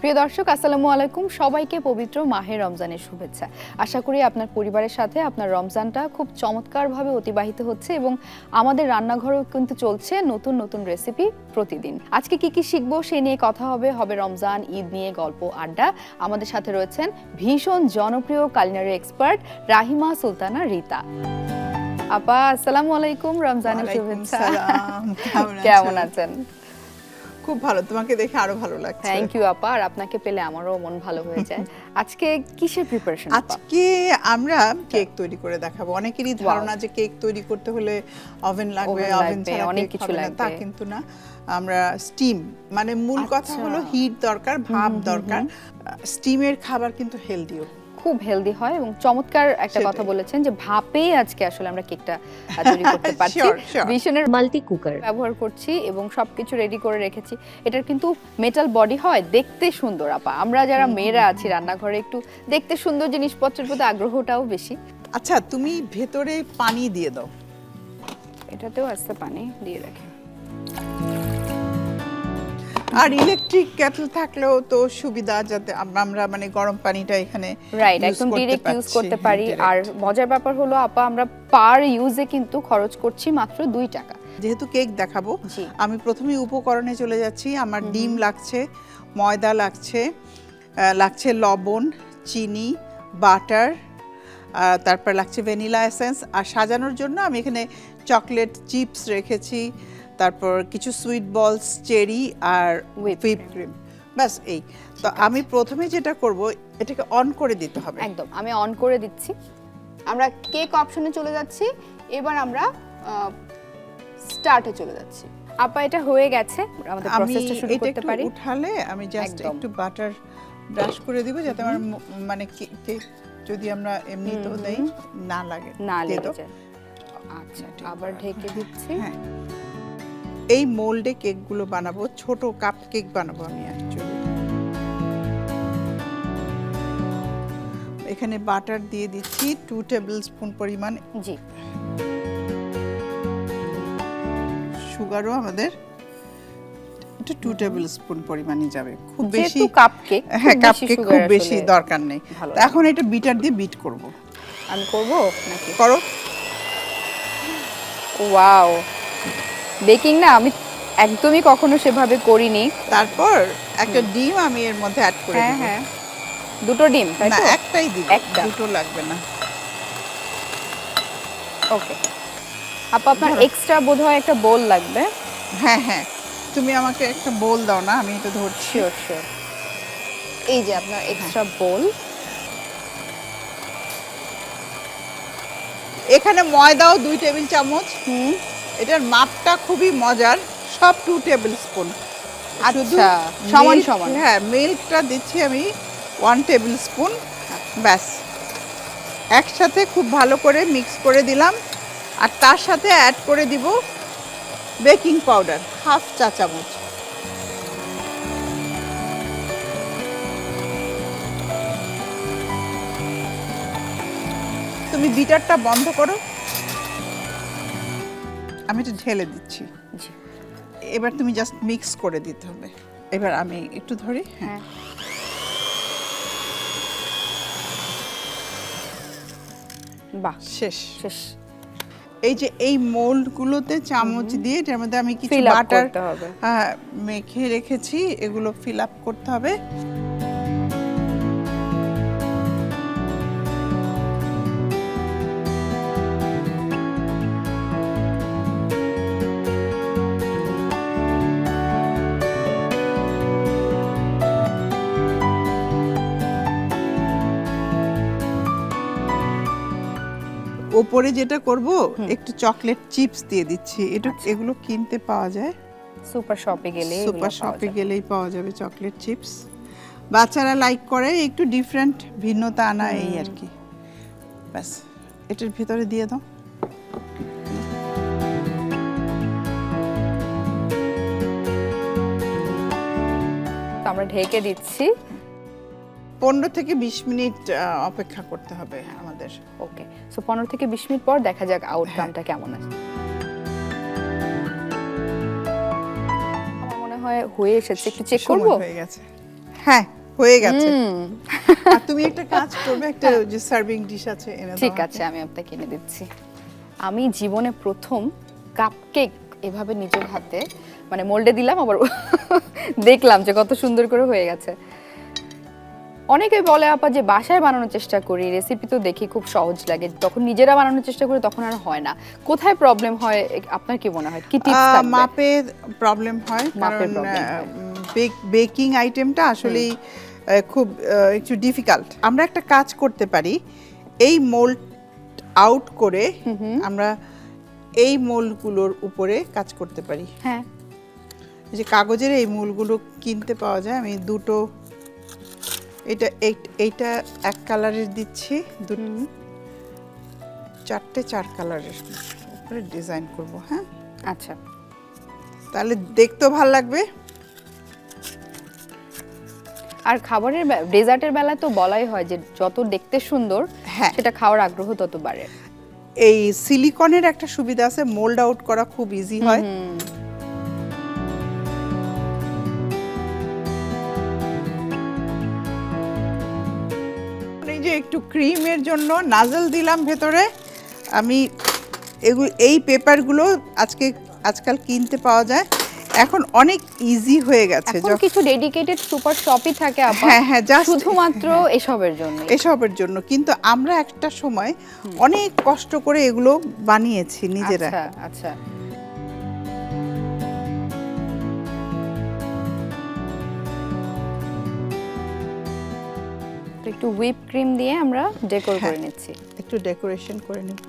প্রিয় দর্শক, আসসালামু আলাইকুম। সবাইকে পবিত্র মাহে রমজানের শুভেচ্ছা। আশা করি আপনার পরিবারের সাথে আপনার রমজানটা খুব চমৎকারভাবে অতিবাহিত হচ্ছে এবং আমাদের রান্নাঘরেও কিন্তু চলছে নতুন নতুন রেসিপি প্রতিদিন। আজকে কি কি শিখবো সেই নিয়ে কথা হবে রমজান ঈদ নিয়ে গল্প আড্ডা। আমাদের সাথে রয়েছেন ভীষণ জনপ্রিয় কুলিনারি এক্সপার্ট রাহিমা সুলতানা রিতা। আপা আসসালামু আলাইকুম, রমজানের শুভেচ্ছা। কেমন আছেন? খুব ভালো, তোমাকে দেখে আরো ভালো লাগছে। থ্যাংক ইউ আপা, আর আপনাকে পেলে আমারও মন ভালো হয়ে যায়। আজকে কিসের প্রিপারেশন? আজকে আমরা কেক তৈরি করে দেখাবো। অনেকেরই ধারণা যে কেক তৈরি করতে হলে ওভেন লাগবে, ওভেন ছাড়া অনেক কেক কিছু হবে না, লাগবে। তা কিন্তু না। আমরা স্টিম, মানে মূল কথা হলো হিট দরকার, ভাপ দরকার। স্টিমের খাবার কিন্তু হেলদিও, খুব হেলদি হয় এবং চমৎকার একটা কথা বলেছেন যে ভাপেই আজকে আসলে আমরা কেকটা তৈরি করতে পারছি। ভিশনের মাল্টি কুকার ব্যবহার করছি এবং সবকিছু রেডি করে রেখেছি। এটার কিন্তু মেটাল বডি হয়, দেখতে সুন্দর। আপা আমরা যারা মেয়েরা আছি রান্নাঘরে একটু দেখতে সুন্দর জিনিসপত্রের প্রতি আগ্রহটাও বেশি। আচ্ছা, তুমি ভেতরে পানি দিয়ে দাও। এটাতেও আস্তে পানি দিয়ে রাখি। আর ইলেকট্রিক কেটল থাকলেও তো সুবিধা, যাতে আমরা মানে গরম পানিটা এখানে রাইট, একদম ডাইরেক্ট ইউজ করতে পারি। আর মজার ব্যাপার হলো আপা, আমরা পার ইউজে কিন্তু খরচ করছি মাত্র 2 টাকা। যেহেতু কেক দেখাবো, আমি প্রথমে উপকরণে চলে যাচ্ছি। আমার ডিম লাগছে, ময়দা লাগছে লবণ, চিনি, বাটার, তারপর লাগছে ভ্যানিলা এসেন্স। আর সাজানোর জন্য আমি এখানে চকলেট চিপস রেখেছি, তারপর কিছু সুইট বলস, চেরি আর হুইপ ক্রিম। ব্যাস এই তো। আমি প্রথমে যেটা করব, এটাকে অন করে দিতে হবে। একদম, আমি অন করে দিচ্ছি। আমরা কেক অপশনে চলে যাচ্ছি। এবার আমরা স্টার্টে চলে যাচ্ছি। আপা এটা হয়ে গেছে, আমাদের প্রসেসটা শুরু করতে পারি। আমি উঠালে আমি জাস্ট একটু বাটার ব্রাশ করে দিব, যাতে আমার মানে কেক যদি আমরা এমনিতেও দেই না লাগে, না লেগে যায়। আচ্ছা, আবার ঢেকে দিচ্ছি। হ্যাঁ, এই মোল্ডে কেকগুলো বানাবো, ছোট কাপ কেক বানাবো আমি অ্যাকচুয়ালি। এখানে বাটার দিয়ে দিচ্ছি 2 টেবিল স্পুন পরিমাণ। জি, সুগারও আমাদের 2 টেবিল স্পুন পরিমাণই যাবে, খুব বেশি। কাপ কেক, হ্যাঁ, কাপ কেক খুব বেশি দরকার নেই। এখন এটা বিটার দিয়ে বিট করব। আমি করব নাকি? করো। ওয়াও, বেকিং না আমি একদমই কখনো সেভাবে করিনি। তারপর একটা ডিম আমি এর মধ্যে অ্যাড করে দিব। হ্যাঁ, দুটো ডিম, তাই না, তো? একটাই দিব, একটা। দুটো লাগবে না। ওকে আপা, আপনার এক্সট্রা বোধহয় একটা বোল লাগবে। হ্যাঁ, তুমি আমাকে একটা বোল দাও না, আমি এটা ধরছি। শিওর। এই যে আপনার এক্সট্রা বোল। এখানে ময়দাও 2 টেবিল চামচ। এটার মাপটা খুবই মজার, সব 2 টেবিল স্পুন। আচ্ছা, সমান। হ্যাঁ, মিল্কটা দিচ্ছি আমি 1 টেবিল স্পুন। ব্যাস, একসাথে খুব ভালো করে মিক্স করে দিলাম। আর তার সাথে অ্যাড করে দিব বেকিং পাউডার 1/2 চা চামচ। তুমি বিটারটা বন্ধ করো, আমি এটা ঢেলে দিচ্ছি। এবার তুমি জাস্ট মিক্স করে দিতে হবে। এবার আমি একটু ধরি। হ্যাঁ, বাহ, শেষ। এই যে এই মোল্ডগুলোতে চামচ দিয়ে এটার মধ্যে আমি কিছু fill up বাটার করতে হবে। মেখে রেখেছি, এগুলো ফিল আপ করতে হবে। ওপরে যেটা করব, একটু চকলেট চিপস দিয়ে দিচ্ছি। এগুলো কিনতে পাওয়া যায়, সুপার শপে গেলেই পাওয়া যাবে চকলেট চিপস। বাচ্চারা লাইক করে একটু ডিফারেন্ট, ভিন্নতা আনা, এই আর কি। ব্যাস, এটার ভিতরে দিয়ে দাও। আমরা ঢেকে দিচ্ছি। 15 থেকে 20 মিনিট অপেক্ষা করতে হবে আমাদের। ওকে, সো 15 থেকে 20 মিনিট পর দেখা যাক আউটকামটা কেমন আছে। আমার মনে হয় হয়ে এসেছে, একটু চেক করব। হয়ে গেছে, হ্যাঁ। হয়ে গেছে। আর তুমি একটা কাজ করবে, একটা যে সার্ভিং ডিশ আছে এনে দাও। ঠিক আছে, আমি আপনাকে কিনে দিচ্ছি। আমি জীবনে প্রথম কাপকেক এভাবে নিজের হাতে মানে মোল্ডে দিলাম, আবার দেখলাম যে কত সুন্দর করে হয়ে গেছে। অনেকে বলে আপা যে বাসায় বানানোর চেষ্টা করি, রেসিপি তো দেখি খুব সহজ লাগে, তখন নিজেরা বানানোর চেষ্টা করি তখন আর হয় না। কোথায় প্রবলেম হয় আপনার কি মনে হয়, কি টিপস থাকবে? মাপে প্রবলেম হয়, মাপের কারণ problem হয়। বেকিং আইটেমটা আসলেই খুব একটু ডিফিকাল্ট। আমরা একটা কাজ করতে পারি, এই মোল্ড আউট করে আমরা এই মোল্ডগুলোর উপরে কাজ করতে পারি। হ্যাঁ, এই যে কাগজের এই মোল্ডগুলো কিনতে পাওয়া যায়, আমি দুটো, এইটা এক কালারের দিচ্ছি, চারটে 4 কালারের উপরে ডিজাইন করব। হ্যাঁ, আচ্ছা। তাহলে দেখতেও ভালো লাগবে। আর খাবারের ডেজার্টের বেলায় তো বলাই হয় যে যত দেখতে সুন্দর, হ্যাঁ, সেটা খাওয়ার আগ্রহ তত বাড়ে। এই সিলিকনের একটা সুবিধা আছে, মোল্ড আউট করা খুব ইজি হয়। এই যে একটু ক্রিমের জন্য নাজল দিলাম ভেতরে। আমি এই পেপারগুলো আজকাল কিনতে পাওয়া যায়, এখন অনেক ইজি হয়ে গেছে। এখন কিছু ডেডিকেটেড সুপার শপই থাকে আপা, হ্যাঁ হ্যাঁ, just শুধুমাত্র এসবের জন্য। এসবের জন্য, কিন্তু আমরা একটা সময় অনেক কষ্ট করে এগুলো বানিয়েছি নিজেরা। আচ্ছা আচ্ছা। তো একটু হুইপ ক্রিম দিয়ে আমরা ডেকোর করে নিচ্ছি। একটু ডেকোরেশন করে নেব।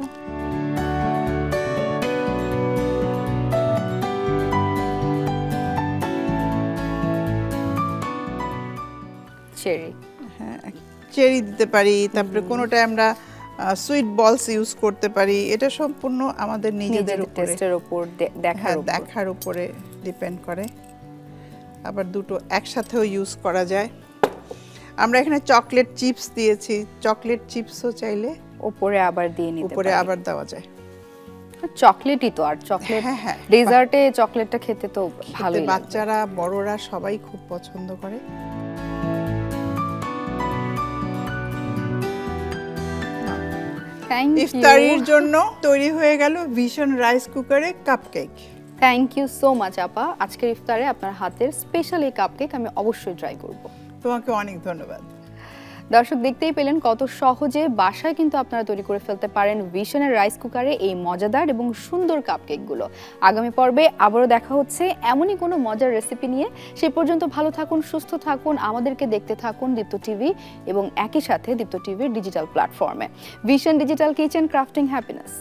চেরি, হ্যাঁ, চেরি দিতে পারি, তারপরে কোনোটায় আমরা সুইট বলস ইউজ করতে পারি। এটা সম্পূর্ণ আমাদের নিজেদের উপরে, টেস্টের উপর, দেখার উপরে ডিপেন্ড করে। আবার দুটো একসাথেও ইউজ করা যায়। আমরা এখানে চকলেট চিপস দিয়েছি, চকলেট চিপসও চাইলে উপরে আবার দিয়ে নিতে উপরে পারি। আবার দেওয়া যায়। চকলেটই তো, আর চকলেট হ্যাঁ, হ্যাঁ। ডেজার্টে চকলেটটা খেতে তো ভালোই লাগে। বাচ্চারা বড়রা সবাই খুব পছন্দ করে। থ্যাংক ইউ, ইফতারির জন্য তৈরি হয়ে গেল ভিশন রাইস কুকারে cupcake. Thank you so much আপা। আজকের ইফতারে আপনার হাতের স্পেশাল এই কাপকেক আমি অবশ্যই ট্রাই করব। তোমাকে অনেক ধন্যবাদ। দর্শক দেখতেই পেলেন কত সহজে বাসায় কিন্তু আপনারা তৈরি করে ফেলতে পারেন ভিশনের রাইস কুকারে এই মজাদার এবং সুন্দর কাপকেকগুলো। আগামী পর্বে আবারও দেখা হচ্ছে এমনই কোনো মজার রেসিপি নিয়ে। সে পর্যন্ত ভালো থাকুন, সুস্থ থাকুন, আমাদেরকে দেখতে থাকুন দীপ্ত টিভি এবং একই সাথে দীপ্ত টিভির ডিজিটাল প্ল্যাটফর্মে। Vision digital kitchen, crafting happiness.